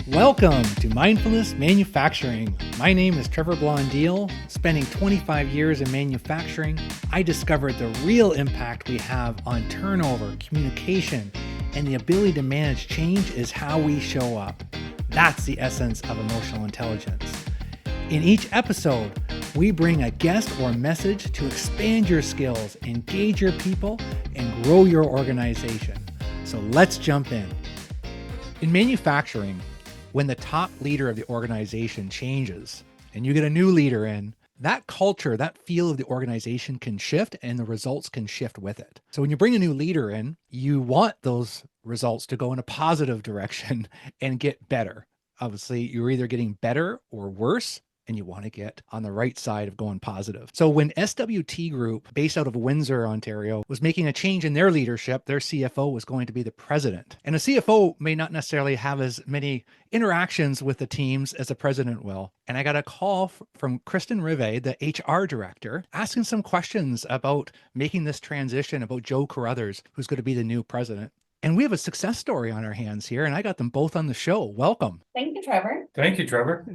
Welcome to Mindfulness Manufacturing. My name is Trevor Blondeel. Spending 25 years in manufacturing, I discovered the real impact we have on turnover, communication, and the ability to manage change is how we show up. That's the essence of emotional intelligence. In each episode, we bring a guest or message to expand your skills, engage your people, and grow your organization. So let's jump in. In manufacturing, when the top leader of the organization changes and you get a new leader in, that culture, that feel of the organization can shift and the results can shift with it. So when you bring a new leader in, you want those results to go in a positive direction and get better. Obviously, you're either getting better or worse, and you want to get on the right side of going positive. So when SWT Group, based out of Windsor, Ontario, was making a change in their leadership, their CFO was going to be the president. And a CFO may not necessarily have as many interactions with the teams as a president will. And I got a call from Kristin Rivait, the HR director, asking some questions about making this transition, about Joe Carrothers, who's going to be the new president. And we have a success story on our hands here, and I got them both on the show. Welcome. Thank you, Trevor. Thank you, Trevor.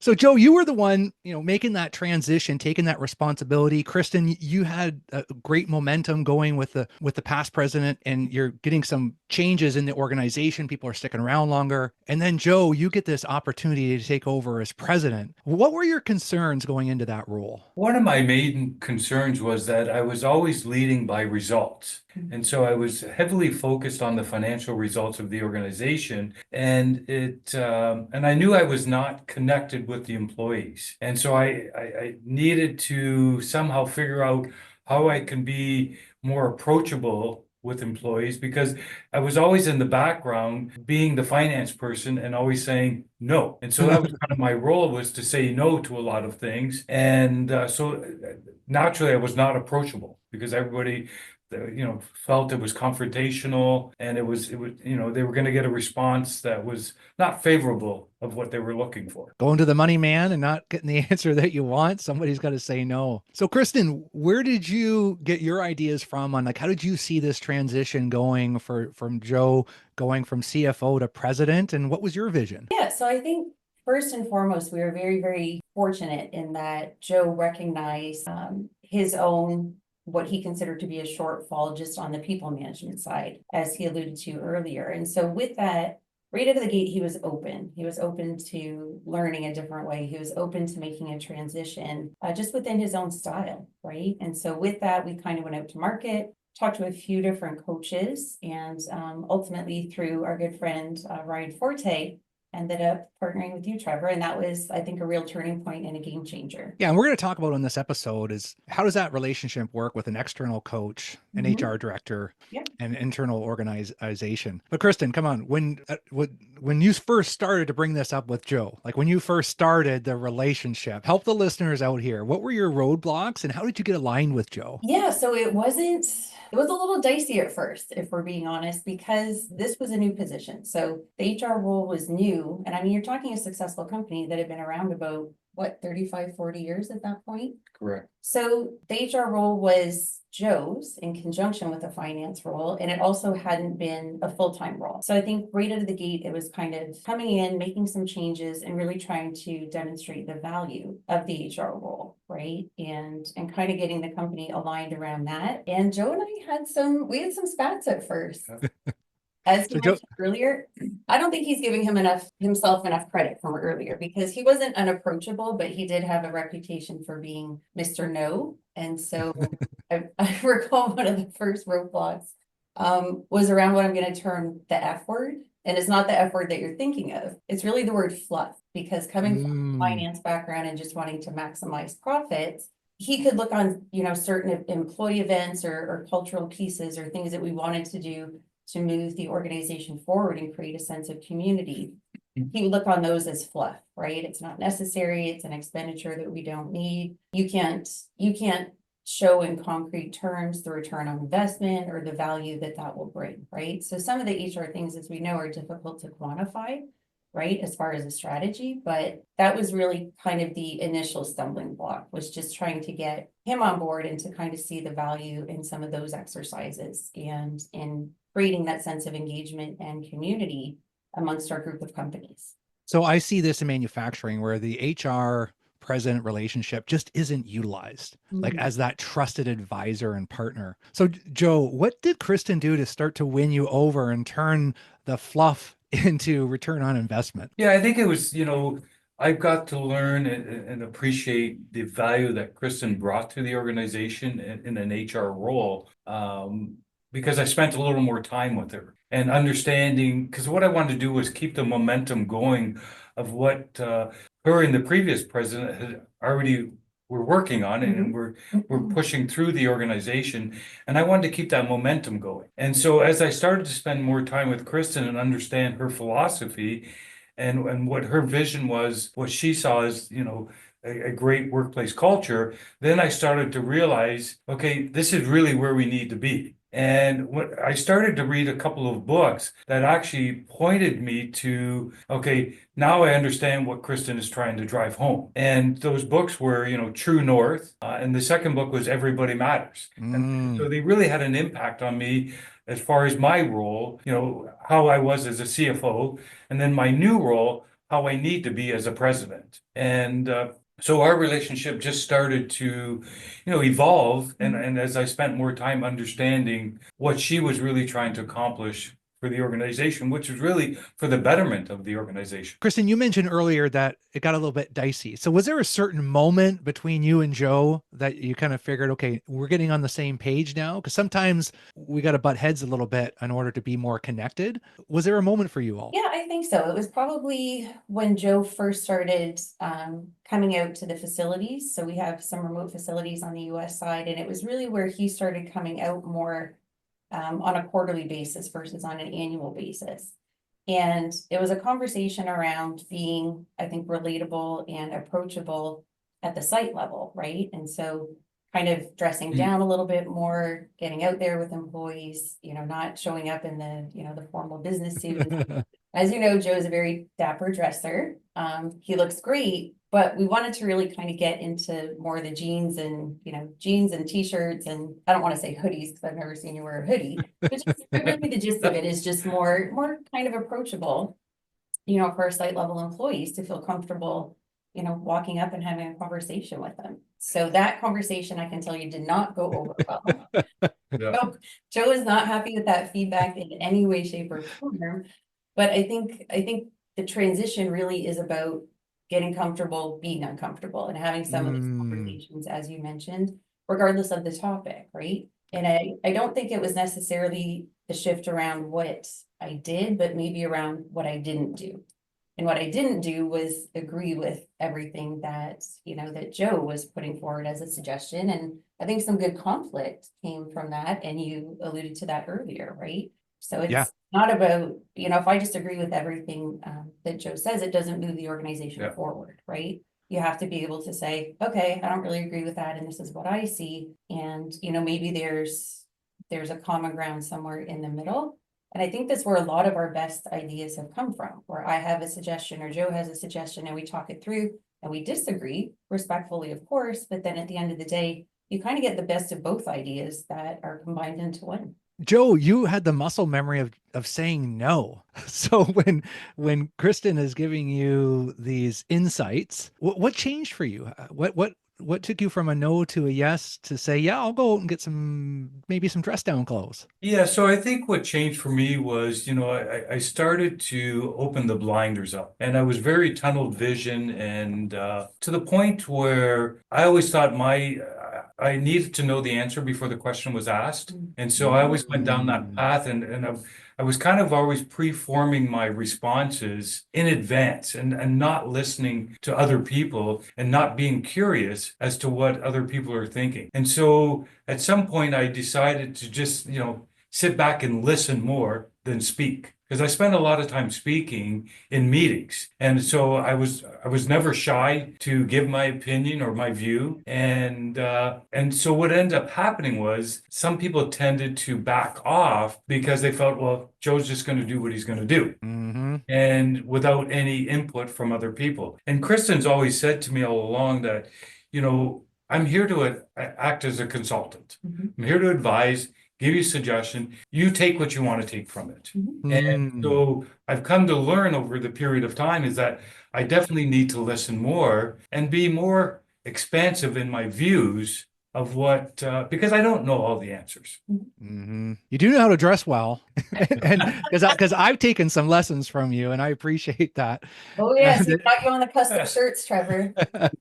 So, Joe, you were the one, making that transition, taking that responsibility. Kristin, you had a great momentum going with the past president, and you're getting some changes in the organization. People are sticking around longer. And then, Joe, you get this opportunity to take over as president. What were your concerns going into that role? One of my main concerns was that I was always leading by results. And so I was heavily focused on the financial results of the organization, and I knew I was not connected with the employees. And so I needed to somehow figure out how I can be more approachable with employees, because I was always in the background being the finance person and always saying no. And so that was kind of my role, was to say no to a lot of things. And so naturally I was not approachable, because everybody felt it was confrontational, and it was they were going to get a response that was not favorable of what they were looking for. Going to the money man and not getting the answer that you want, somebody's got to say no. So, Kristin, where did you get your ideas from on how did you see this transition going from Joe going from CFO to president, and what was your vision? Yeah, so I think first and foremost, we were very, very fortunate in that Joe recognized his own, what he considered to be a shortfall just on the people management side, as he alluded to earlier. And so with that, right out of the gate, he was open. He was open to learning a different way. He was open to making a transition just within his own style, right? And so with that, we kind of went out to market, talked to a few different coaches, and ultimately through our good friend, Ryan Forte, ended up partnering with you, Trevor. And that was, I think, a real turning point and a game changer. Yeah, and we're going to talk about in this episode is how does that relationship work with an external coach, an HR director, and internal organization. But Kristin, come on, when you first started to bring this up with Joe, like when you first started the relationship, help the listeners out here. What were your roadblocks and how did you get aligned with Joe? Yeah, so it was a little dicey at first, if we're being honest, because this was a new position. So the HR role was new. And I mean, you're talking a successful company that had been around about, 35, 40 years at that point? Correct. So the HR role was Joe's in conjunction with the finance role, and it also hadn't been a full-time role. So I think right out of the gate, it was kind of coming in, making some changes, and really trying to demonstrate the value of the HR role, right? And kind of getting the company aligned around that. And Joe and I had some spats at first. As he mentioned earlier, I don't think he's giving himself enough credit from earlier, because he wasn't unapproachable, but he did have a reputation for being Mr. No. And so I recall one of the first roadblocks was around what I'm going to term the F word. And it's not the F word that you're thinking of. It's really the word fluff, because coming from a finance background and just wanting to maximize profits, he could look on, certain employee events or cultural pieces or things that we wanted to do to move the organization forward and create a sense of community. He would look on those as fluff, right? It's not necessary. It's an expenditure that we don't need. You can't show in concrete terms the return on investment or the value that will bring, right? So some of the HR things, as we know, are difficult to quantify. right, as far as a strategy, but that was really kind of the initial stumbling block, was just trying to get him on board and to kind of see the value in some of those exercises and in creating that sense of engagement and community amongst our group of companies. So I see this in manufacturing where the HR president relationship just isn't utilized, like as that trusted advisor and partner. So Joe, what did Kristin do to start to win you over and turn the fluff into return on investment? Yeah, I think it was, I got to learn and appreciate the value that Kristin brought to the organization in an HR role. Because I spent a little more time with her and understanding, because what I wanted to do was keep the momentum going of what her and the previous president had already were working on, and we're pushing through the organization, and I wanted to keep that momentum going. And so as I started to spend more time with Kristin and understand her philosophy and what her vision was, what she saw as, a great workplace culture, then I started to realize, okay, this is really where we need to be. And what I started to read a couple of books that actually pointed me to, okay, now I understand what Kristin is trying to drive home. And those books were, True North, and the second book was Everybody Matters. And so they really had an impact on me as far as my role, how I was as a CFO, and then my new role, how I need to be as a president. And so our relationship just started to, evolve. And as I spent more time understanding what she was really trying to accomplish for the organization, which was really for the betterment of the organization. Kristin, you mentioned earlier that it got a little bit dicey. So was there a certain moment between you and Joe that you kind of figured, okay, we're getting on the same page now? Because sometimes we got to butt heads a little bit in order to be more connected. Was there a moment for you all? Yeah, I think so. It was probably when Joe first started coming out to the facilities. So we have some remote facilities on the US side, and it was really where he started coming out more on a quarterly basis versus on an annual basis. And it was a conversation around being, I think, relatable and approachable at the site level, right? And so kind of dressing down a little bit more, getting out there with employees, not showing up in the formal business suit. As you know, Joe is a very dapper dresser. He looks great, but we wanted to really kind of get into more of the jeans and t-shirts, and I don't want to say hoodies because I've never seen you wear a hoodie. But really the gist of it is just more kind of approachable, for our site level employees to feel comfortable, walking up and having a conversation with them. So that conversation, I can tell you, did not go over well. No, Joe is not happy with that feedback in any way, shape, or form. But I think the transition really is about getting comfortable, being uncomfortable, and having some of these conversations, as you mentioned, regardless of the topic, right? And I don't think it was necessarily the shift around what I did, but maybe around what I didn't do. And what I didn't do was agree with everything that, that Joe was putting forward as a suggestion. And I think some good conflict came from that. And you alluded to that earlier, right? So it's not about, if I just agree with everything that Joe says, it doesn't move the organization forward, right? You have to be able to say, okay, I don't really agree with that, and this is what I see. And, maybe there's a common ground somewhere in the middle. And I think that's where a lot of our best ideas have come from, where I have a suggestion or Joe has a suggestion and we talk it through and we disagree respectfully, of course, but then at the end of the day, you kind of get the best of both ideas that are combined into one. Joe, you had the muscle memory of saying no. So when Kristin is giving you these insights, what changed for you? What took you from a no to a yes to say, yeah, I'll go out and get maybe some dress down clothes? Yeah, so I think what changed for me was, I started to open the blinders up, and I was very tunnel vision, and to the point where I always thought I needed to know the answer before the question was asked. And so I always went down that path, and I was kind of always pre-forming my responses in advance and not listening to other people and not being curious as to what other people are thinking. And so at some point I decided to just, sit back and listen more than speak. Because I spent a lot of time speaking in meetings. And so I was never shy to give my opinion or my view. And so what ended up happening was some people tended to back off because they felt, well, Joe's just going to do what he's going to do. Mm-hmm. And without any input from other people. And Kristin's always said to me all along that, I'm here to act as a consultant. I'm here to advise, give you suggestion. You take what you want to take from it. And so I've come to learn over the period of time is that I definitely need to listen more and be more expansive in my views of what, because I don't know all the answers. Mm-hmm. You do know how to dress well, and because I've taken some lessons from you, and I appreciate that. Oh yes, we got you on the custom shirts, Trevor. But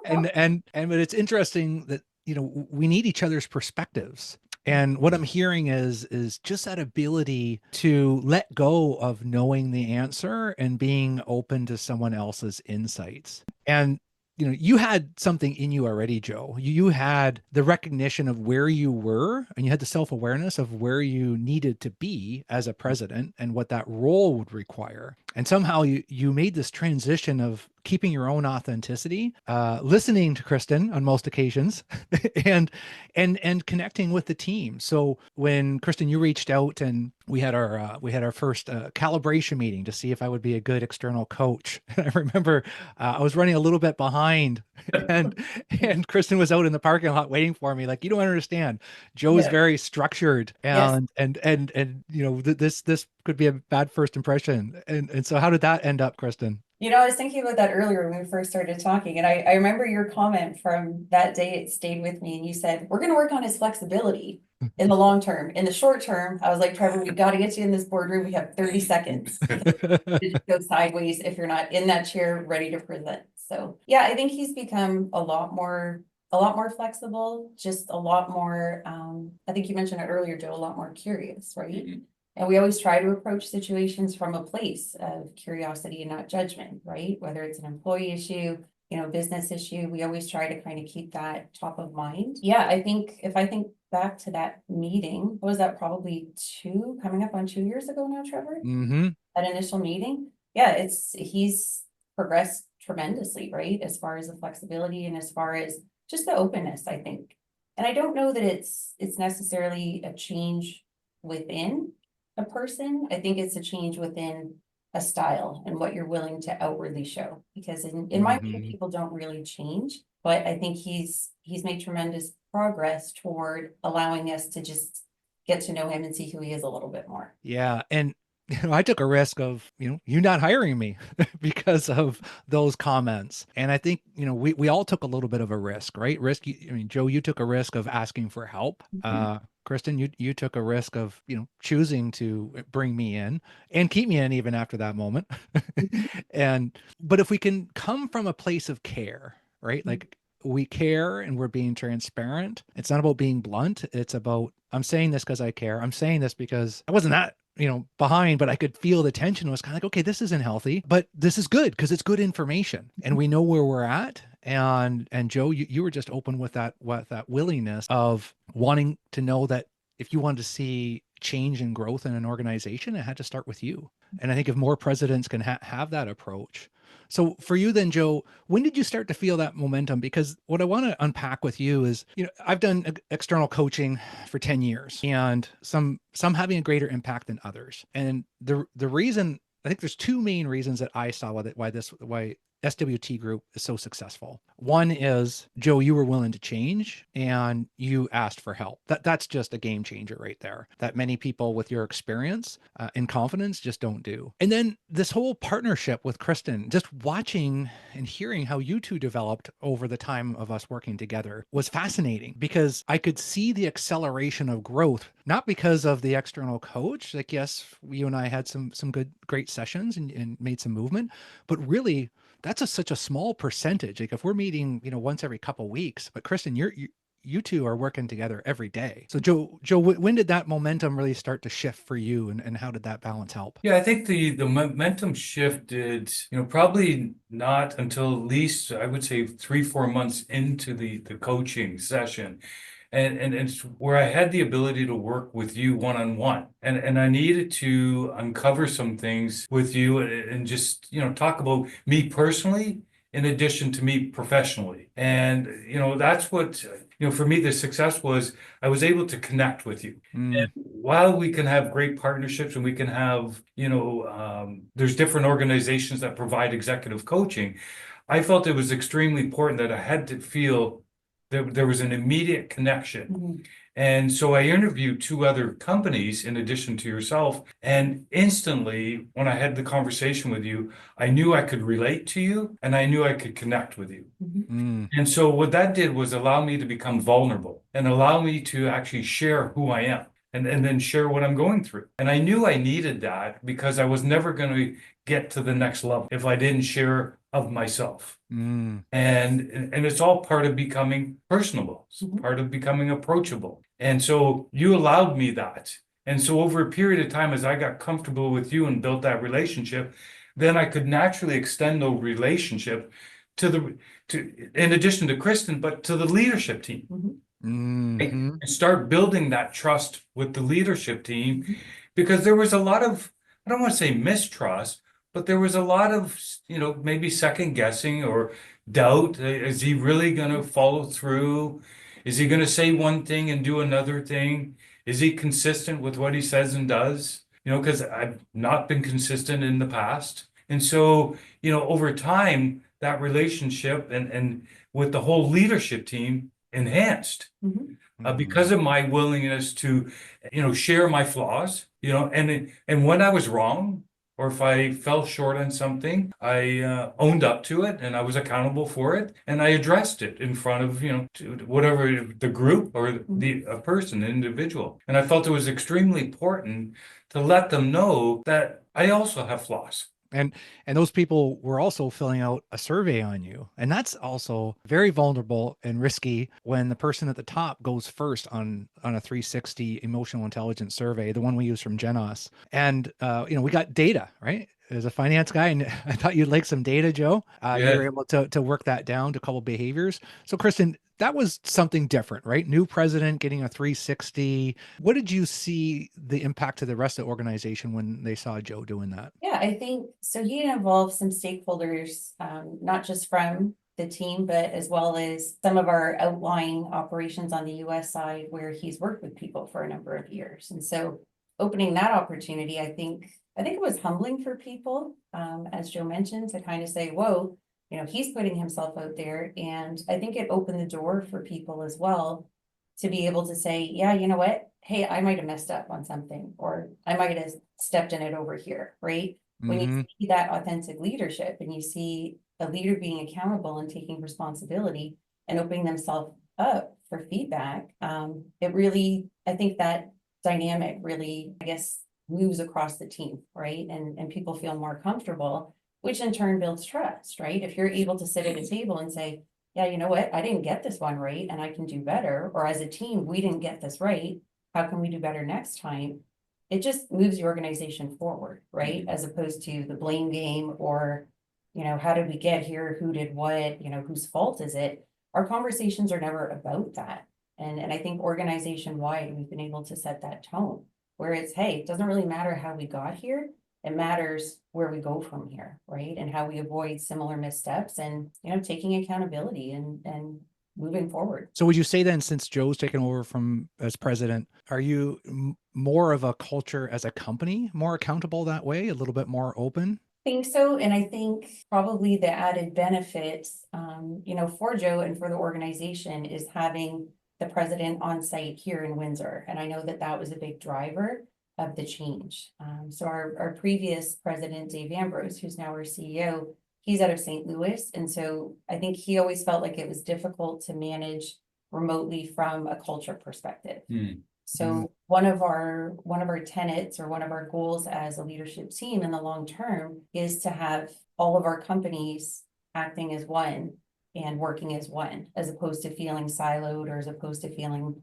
it's interesting that we need each other's perspectives. And what I'm hearing is just that ability to let go of knowing the answer and being open to someone else's insights. And you had something in you already, Joe. You had the recognition of where you were, and you had the self-awareness of where you needed to be as a president and what that role would require. And somehow you made this transition of keeping your own authenticity, listening to Kristin on most occasions, and connecting with the team. So when Kristin, you reached out and we had our first calibration meeting to see if I would be a good external coach. And I remember I was running a little bit behind, and Kristin was out in the parking lot waiting for me. Like, you don't understand. Joe is very structured, and this could be a bad first impression. And so how did that end up, Kristin? I was thinking about that earlier when we first started talking, and I remember your comment from that day. It stayed with me, and you said, we're going to work on his flexibility in the long term. In the short term, I was like, Trevor, we got to get you in this boardroom. We have 30 seconds to go sideways if you're not in that chair ready to present. So yeah, I think he's become a lot more flexible, just a lot more, I think you mentioned it earlier, Joe, a lot more curious, right? And we always try to approach situations from a place of curiosity and not judgment, right? Whether it's an employee issue, business issue, we always try to kind of keep that top of mind. Yeah, I think if I think back to that meeting, what was that, probably coming up on 2 years ago now, Trevor? Mm-hmm. That initial meeting. Yeah, he's progressed tremendously, right? As far as the flexibility and as far as just the openness, I think. And I don't know that it's necessarily a change within a person. I think it's a change within a style and what you're willing to outwardly show, because in my view, people don't really change, but I think he's made tremendous progress toward allowing us to just get to know him and see who he is a little bit more. Yeah. And I took a risk of, you not hiring me because of those comments. And I think, we all took a little bit of a risk, right? Joe, you took a risk of asking for help. Kristin, you took a risk of, choosing to bring me in and keep me in even after that moment. But if we can come from a place of care, right? Like, we care and we're being transparent. It's not about being blunt. It's about, I'm saying this because I care. I'm saying this because I wasn't that behind, but I could feel the tension. It was kind of like, okay, this isn't healthy, but this is good because it's good information and we know where we're at. And Joe, you were just open with that willingness of wanting to know that if you wanted to see change and growth in an organization, it had to start with you. And I think if more presidents can have that approach. So for you then, Joe, when did you start to feel that momentum? Because what I want to unpack with you is, I've done external coaching for 10 years, and some having a greater impact than others. And the reason, I think there's two main reasons that I saw with it, why SWT Group is so successful. One is, Joe, you were willing to change and you asked for help. That's just a game changer right there, that many people with your experience and confidence just don't do. And then this whole partnership with Kristin, just watching and hearing how you two developed over the time of us working together was fascinating, because I could see the acceleration of growth, not because of the external coach. Like, yes, you and I had some great sessions and made some movement, but really, that's such a small percentage. Like, if we're meeting, once every couple of weeks, but Kristin, you two are working together every day. So Joe, when did that momentum really start to shift for you, and how did that balance help? Yeah, I think the momentum shifted, probably not until at least, I would say 3-4 months into the coaching session. and it's where I had the ability to work with you one-on-one. And I needed to uncover some things with you and just, talk about me personally in addition to me professionally. And, that's what, for me, the success was I was able to connect with you. And while we can have great partnerships and we can have, there's different organizations that provide executive coaching, I felt it was extremely important that I had to feel there was an immediate connection. And so I interviewed 2 other companies in addition to yourself. And instantly, when I had the conversation with you, I knew I could relate to you and I knew I could connect with you. And so what that did was allow me to become vulnerable and allow me to actually share who I am. And then share what I'm going through. And I knew I needed that because I was never going to get to the next level if I didn't share of myself. And it's all part of becoming personable, it's part of becoming approachable. And so you allowed me that. And so over a period of time, as I got comfortable with you and built that relationship, then I could naturally extend the relationship to in addition to Kristin, but to the leadership team. And start building that trust with the leadership team, because there was a lot of, I don't want to say mistrust, but there was a lot of, maybe second guessing or doubt. Is he really going to follow through? Is he going to say one thing and do another thing? Is he consistent with what he says and does? Because I've not been consistent in the past. And so, over time, that relationship and with the whole leadership team enhanced because of my willingness to, share my flaws, and when I was wrong, or if I fell short on something, I owned up to it and I was accountable for it. And I addressed it in front of, whatever the group or a person, an individual. And I felt it was extremely important to let them know that I also have flaws. And those people were also filling out a survey on you. And that's also very vulnerable and risky when the person at the top goes first on a 360 emotional intelligence survey, the one we use from Genos. And, we got data, right? As a finance guy, and I thought you'd like some data, Joe. You were able to work that down to a couple behaviors. So, Kristin, that was something different, right? New president getting a 360. What did you see the impact to the rest of the organization when they saw Joe doing that? Yeah, I think so. He involved some stakeholders, not just from the team, but as well as some of our outlying operations on the US side where he's worked with people for a number of years. And so opening that opportunity, I think it was humbling for people, as Joe mentioned, to kind of say, whoa, he's putting himself out there. And I think it opened the door for people as well to be able to say, yeah, you know what? Hey, I might have messed up on something, or I might have stepped in it over here, right? When you see that authentic leadership and you see a leader being accountable and taking responsibility and opening themselves up for feedback, it really, I think that dynamic really, I guess, moves across the team, right? And people feel more comfortable, which in turn builds trust, right? If you're able to sit at a table and say, yeah, you know what, I didn't get this one right and I can do better, or as a team, we didn't get this right, how can we do better next time? It just moves the organization forward, right? As opposed to the blame game or, how did we get here? Who did what? Whose fault is it? Our conversations are never about that. And I think organization wide, we've been able to set that tone where it's, hey, it doesn't really matter how we got here. It matters where we go from here, right? And how we avoid similar missteps and, taking accountability and moving forward. So would you say then, since Joe's taken over as president, are you more of a culture as a company, more accountable that way, a little bit more open? I think so. And I think probably the added benefits, for Joe and for the organization is having the president on site here in Windsor. And I know that was a big driver of the change. So our previous president, Dave Ambrose, who's now our CEO, he's out of St. Louis. And so I think he always felt like it was difficult to manage remotely from a culture perspective. So one of our tenets or one of our goals as a leadership team in the long term is to have all of our companies acting as one and working as one, as opposed to feeling siloed or as opposed to feeling,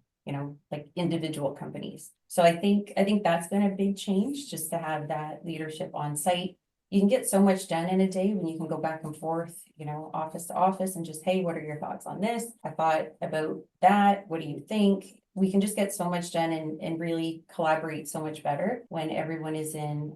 like individual companies. So I think that's been a big change, just to have that leadership on site. you can get so much done in a day when you can go back and forth, office to office and just, hey, what are your thoughts on this? I thought about that. What do you think? We can just get so much done and really collaborate so much better when everyone is in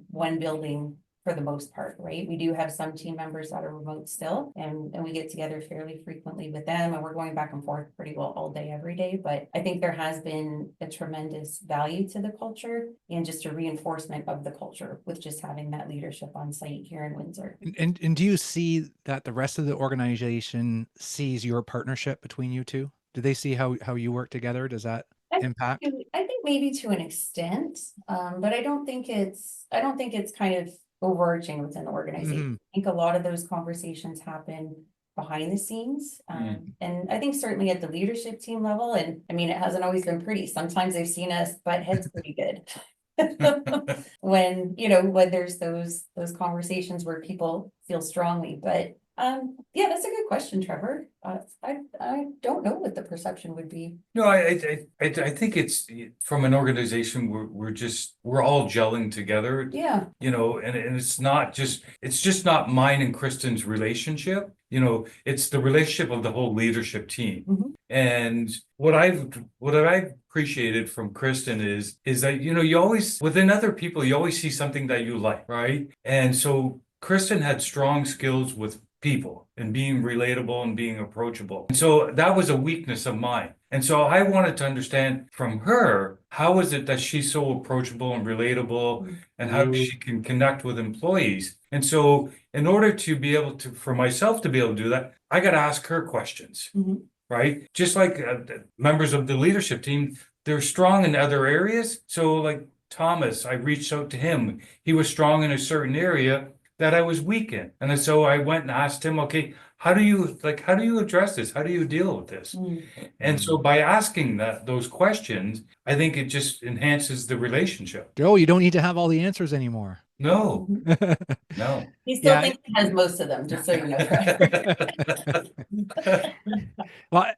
one building for the most part, right? We do have some team members that are remote still, and we get together fairly frequently with them, and we're going back and forth pretty well all day, every day. But I think there has been a tremendous value to the culture and just a reinforcement of the culture with just having that leadership on site here in Windsor. And do you see that the rest of the organization sees your partnership between you two? Do they see how you work together? Does that impact? I think maybe to an extent, but I don't think it's kind of overarching within the organization. I think a lot of those conversations happen behind the scenes. And I think certainly at the leadership team level, and I mean, it hasn't always been pretty. Sometimes they've seen us butt heads pretty good. when there's those conversations where people feel strongly. But yeah, that's a good question, Trevor. I don't know what the perception would be. No, I think it's from an organization we're all gelling together. Yeah. And it's just not mine and Kristin's relationship. It's the relationship of the whole leadership team. And what I've appreciated from Kristin is that you always, within other people, you always see something that you like, right? And so Kristin had strong skills with people and being relatable and being approachable. And so that was a weakness of mine. And so I wanted to understand from her, how is it that she's so approachable and relatable, and how she can connect with employees? And so in order to be able to, for myself to be able to do that, I got to ask her questions, right? Just like members of the leadership team, they're strong in other areas. So like Thomas, I reached out to him. He was strong in a certain area that I was weak in. And so I went and asked him, okay, how do you address this? How do you deal with this? And so by asking those questions, I think it just enhances the relationship. Joe, you don't need to have all the answers anymore. No, no. He still thinks he has most of them, just so you know. Well,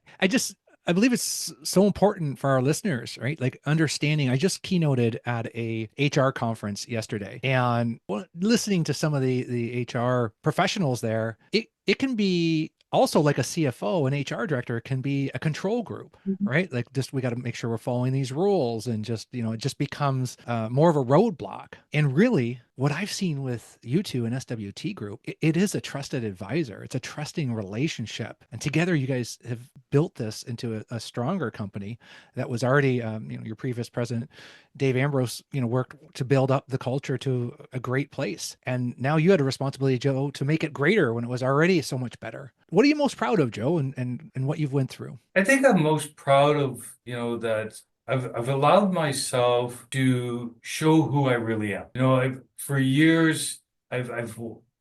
I believe it's so important for our listeners, right? Like understanding. I just keynoted at a HR conference yesterday, and listening to some of the HR professionals there, it can be also like a CFO, an HR director can be a control group, right? Like we got to make sure we're following these rules, and just, it just becomes more of a roadblock. And really what I've seen with you two and SWT Group, it is a trusted advisor. It's a trusting relationship. And together you guys have built this into a stronger company that was already, your previous president, Dave Ambrose, worked to build up the culture to a great place. And now you had a responsibility, Joe, to make it greater when it was already so much better. What are you most proud of, Joe, and what you've went through? I think I'm most proud of, that I've allowed myself to show who I really am. For years, I've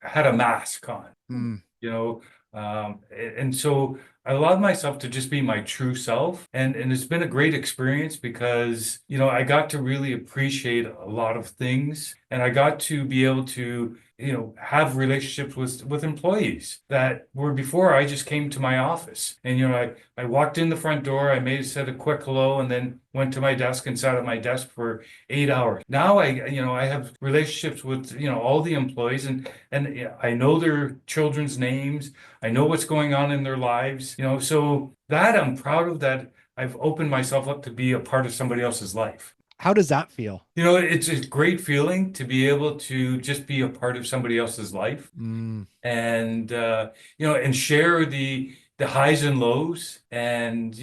had a mask on, and so I allowed myself to just be my true self. And it's been a great experience because, I got to really appreciate a lot of things, and I got to be able to, have relationships with employees that were before I just came to my office. And, I walked in the front door, I said a quick hello, and then went to my desk and sat at my desk for 8 hours. Now I have relationships with, all the employees, and I know their children's names. I know what's going on in their lives, so that I'm proud of, that I've opened myself up to be a part of somebody else's life. How does that feel? It's a great feeling to be able to just be a part of somebody else's life, and and share the highs and lows. And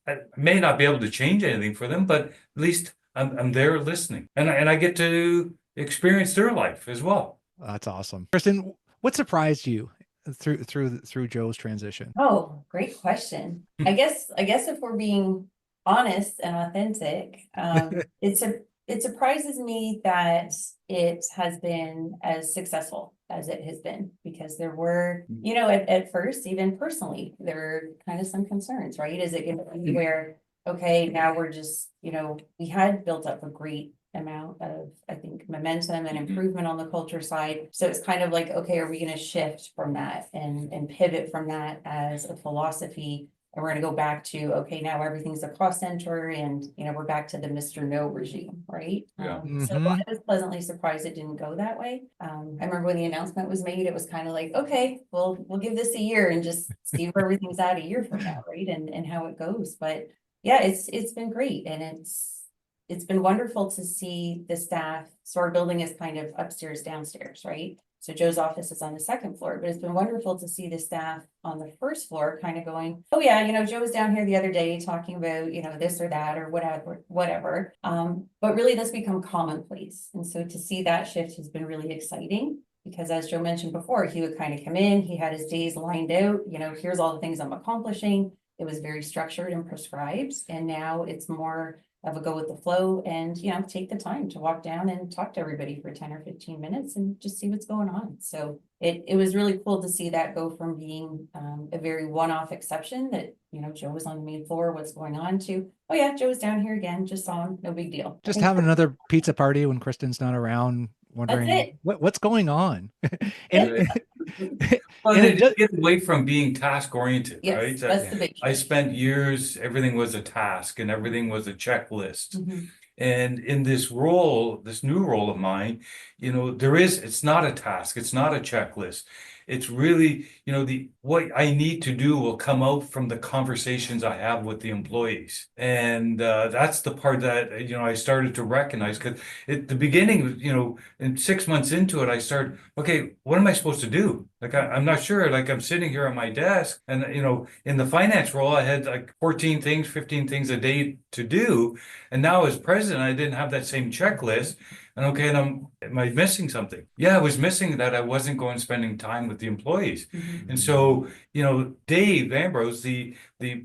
I may not be able to change anything for them, but at least I'm there listening, and I get to experience their life as well. That's awesome. Kristin, what surprised you through Joe's transition? Oh, great question. I guess if we're being honest and authentic, it surprises me that it has been as successful as it has been, because there were, at first, even personally, there were kind of some concerns, right? Is it going to be where, okay, now we're just, we had built up a great amount of, I think, momentum and improvement on the culture side. So it's kind of like, okay, are we going to shift from that and pivot from that as a philosophy And we're gonna go back to, okay, now everything's a cost center and, we're back to the Mr. No regime, right? Yeah. So I was pleasantly surprised it didn't go that way. I remember when the announcement was made, it was kind of like, okay, we'll give this a year and just see where everything's at a year from now, right? And how it goes. But yeah, it's been great, and it's been wonderful to see the staff. So our building is kind of upstairs, downstairs, right? So Joe's office is on the second floor, but it's been wonderful to see the staff on the first floor kind of going, oh yeah, Joe was down here the other day talking about, this or that or whatever. But really that's become commonplace. And so to see that shift has been really exciting, because as Joe mentioned before, he would kind of come in, he had his days lined out, here's all the things I'm accomplishing. It was very structured and prescribed. And now it's more of a go with the flow and, take the time to walk down and talk to everybody for 10 or 15 minutes and just see what's going on. So it was really cool to see that go from being a very one-off exception that, Joe was on the main floor, what's going on, to, oh yeah, Joe was down here again, just saw him, no big deal. Just having another pizza party when Kristen's not around, wondering what's going on. And, Well, and they it does, get away from being task oriented, Yes, right? that's the big I change. spent years, everything was a task and everything was a checklist. Mhm. And in this role, this new role of mine, it's not a task, it's not a checklist. It's really, what I need to do will come out from the conversations I have with the employees. And that's the part that, I started to recognize, because at the beginning, and 6 months into it, I started, okay, what am I supposed to do? Like, I'm not sure, like I'm sitting here at my desk and, in the finance role, I had like 14 things, 15 things a day to do. And now as president, I didn't have that same checklist. And okay, am I missing something? Yeah, I was missing that I wasn't going spending time with the employees. Mhm. And so, Dave Ambrose, the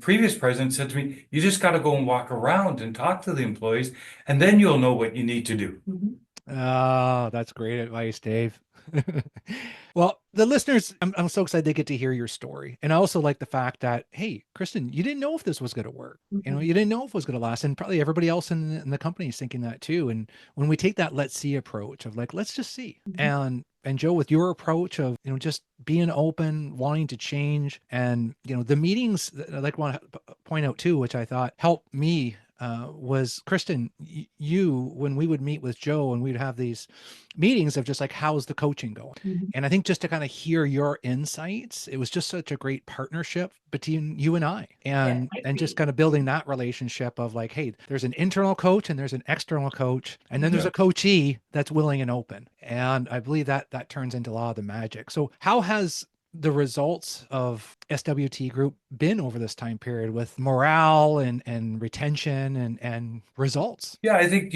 previous president, said to me, you just got to go and walk around and talk to the employees, and then you'll know what you need to do. Mhm. oh, that's great advice, Dave. Well, the listeners, I'm so excited they get to hear your story. And I also like the fact that, hey, Kristin, you didn't know if this was going to work. Mhm. You didn't know if it was going to last. And probably everybody else in the company is thinking that too. And when we take that let's see approach of like, let's just see. Mhm. And Joe, with your approach of, just being open, wanting to change, and, the meetings that I like want to point out too, which I thought helped me was Kristin, you, when we would meet with Joe and we'd have these meetings of just like, how's the coaching going? Mhm. And I think just to kind of hear your insights, it was just such a great partnership between you and I, Yeah, and I just agree. kind of building that relationship of like, hey, there's an internal coach and there's an external coach, and then there's Yeah. a coachee that's willing and open. And I believe that turns into a lot of the magic. So how has the results of SWT Group been over this time period with morale and retention and results? Yeah, I think,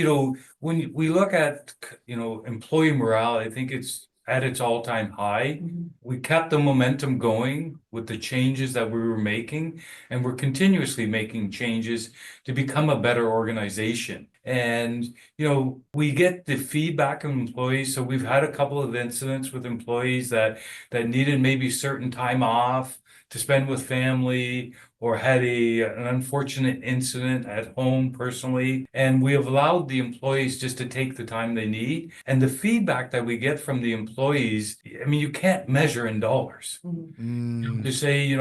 when we look at, employee morale, I think it's at its all-time high. Mhm. We kept the momentum going with the changes that we were making, and we're continuously making changes to become a better organization. And, we get the feedback of employees. So we've had a couple of incidents with employees that needed maybe certain time off to spend with family, or had an unfortunate incident at home personally. And we have allowed the employees just to take the time they need. And the feedback that we get from the employees, I mean, you can't measure in dollars. Mhm. To say,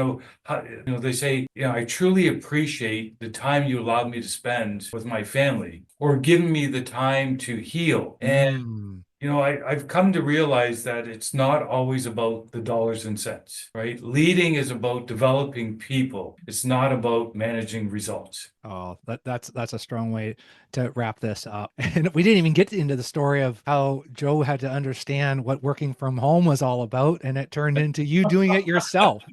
they say, I truly appreciate the time you allowed me to spend with my family, or giving me the time to heal. And Mm. I've come to realize that it's not always about the dollars and cents, right? Leading is about developing people. It's not about managing results. Oh, that's a strong way to wrap this up. And we didn't even get into the story of how Joe had to understand what working from home was all about, and it turned into you doing it yourself.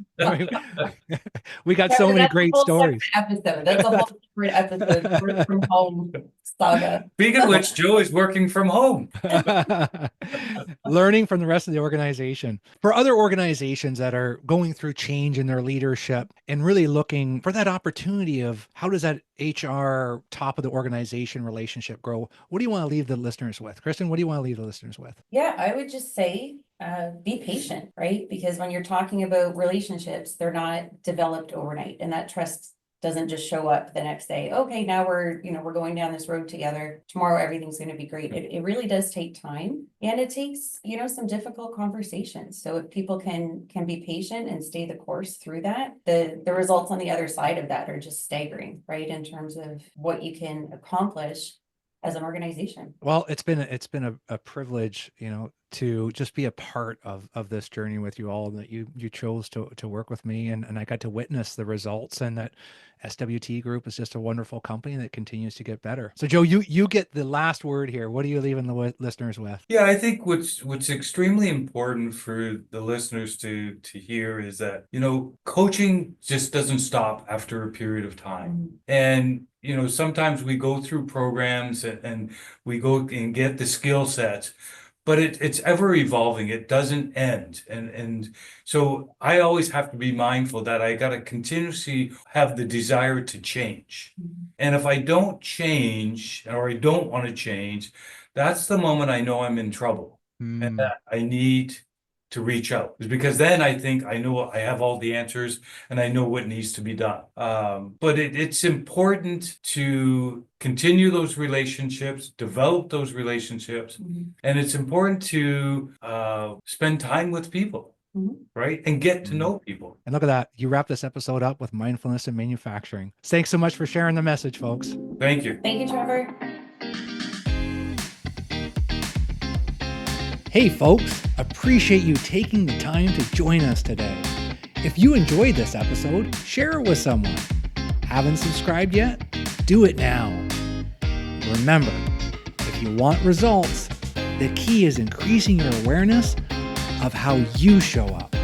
We got Yeah, so but many that's a great whole separate stories. episode. That's a whole separate episode, work from home saga. Speaking of which, Joe is working from home. Learning from the rest of the organization. For other organizations that are going through change in their leadership and really looking for that opportunity of how does that HR top of the organization relationship grow, what do you want to leave the listeners with? Kristin, what do you want to leave the listeners with? Yeah, I would just say, be patient, right? Because when you're talking about relationships, they're not developed overnight, and that trust doesn't just show up the next day. Okay, now we're going down this road together. Tomorrow, everything's going to be great. It really does take time, and it takes, some difficult conversations. So if people can be patient and stay the course through that, the results on the other side of that are just staggering, right? In terms of what you can accomplish as an organization. Well, it's been a privilege, to just be a part of this journey with you all, that you chose to work with me, and I got to witness the results, and that SWT Group is just a wonderful company that continues to get better. So Joe, you get the last word here. What are you leaving the listeners with? Yeah, I think what's extremely important for the listeners to hear is that, coaching just doesn't stop after a period of time. And, sometimes we go through programs and we go and get the skill sets, but it's ever evolving. It doesn't end. And so I always have to be mindful that I got to continuously have the desire to change. And if I don't change, or I don't want to change, that's the moment I know I'm in trouble and that I need to reach out. It's because then I think I know I have all the answers and I know what needs to be done. But it's important to continue those relationships, develop those relationships, and it's important to spend time with people. Right? And get to know people. And look at that. You wrap this episode up with mindfulness in manufacturing. Thanks so much for sharing the message, folks. Thank you. Thank you, Trevor. Hey, folks. Appreciate you taking the time to join us today. If you enjoyed this episode, share it with someone. Haven't subscribed yet? Do it now. Remember, if you want results, the key is increasing your awareness of how you show up.